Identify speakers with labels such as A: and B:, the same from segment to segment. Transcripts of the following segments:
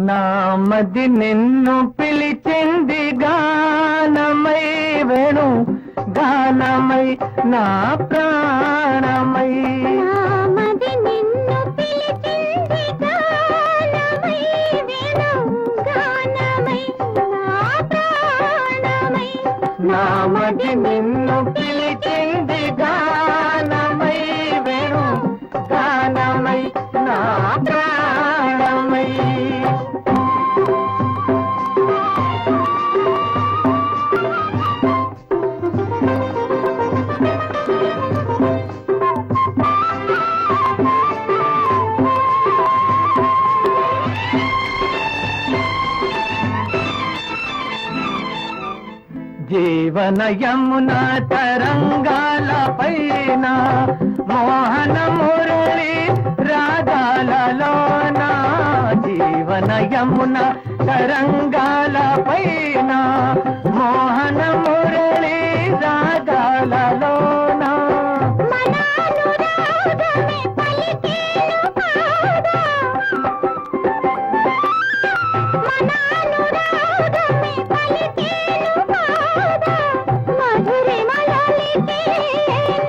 A: నామది నిన్ను పిలిచింది గానమై వేణు గానమై నా ప్రాణమై.
B: నామది నిన్ను పిలిచింది గానమై వేణు గానమై నా ప్రాణమై.
A: నామది నిన్ను పిలిచింది గానమై వేణు గానమై నా ప్రాణమై. జీవన యమున తరంగాల పైన మోహన మురళి రాగాలలోన. జీవన యమున తరంగాల పైన మోహన మురళి రాగాలలోన.
B: మనానురాగమే పలికేను పాదా. మనానురాగమే పలికేను పాదా. మధురిమలలికే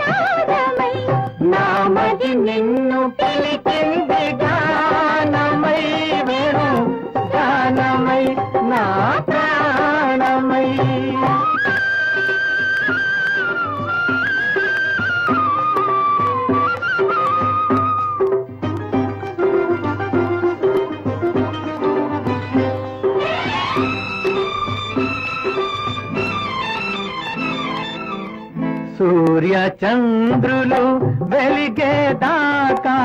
B: నాదమై.
A: నామది నిన్ను పిలిచింది గానమై వేణు గానమై నా ప్రాణమై. సూర్య చంద్రులు వెలిగేదాకా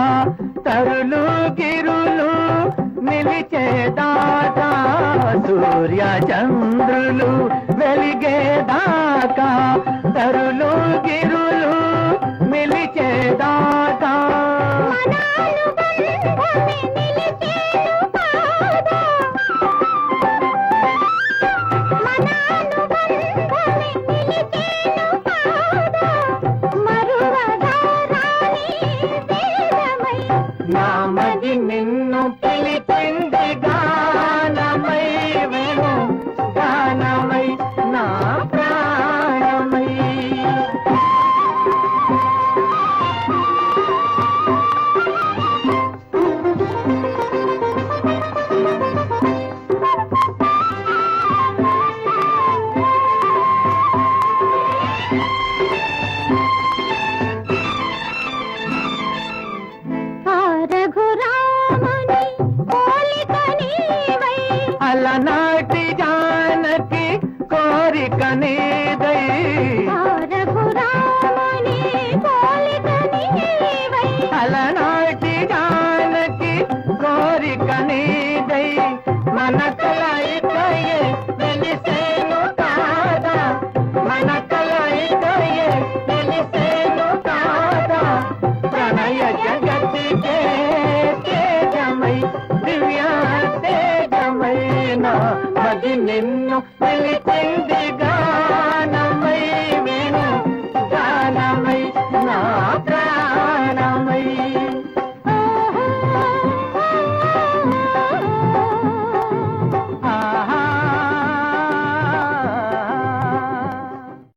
A: తరులు గిరులు నిలిచేదాకా. సూర్య చంద్రులు వెలిగేదాకా తరులు గిరులు నిలిచేదాకా.
B: మనానుబంధమే నిలిచేను పాదా. మనానుబంధమే నిలిచేను పాదా. మరువగారాని వేదమై.
A: నామది నిన్ను పిలిచింది గానమై వేణు గానమై నా ప్రాణమై.
B: రఘురామని పోలిక నీవై.
A: అలనాటి జానకి కోరిక నీదై.
B: రఘురామని పోలిక నీవై.
A: అలనాటి జానకి కోరిక నీదై. మన కలయికయే వెలిసేను కాదా. మన కలయికయే వెలిసేను కాదా. ప్రణయ జగతికే తేజమై దివ్య తేజమైన మది నిన్ను పిలిచింది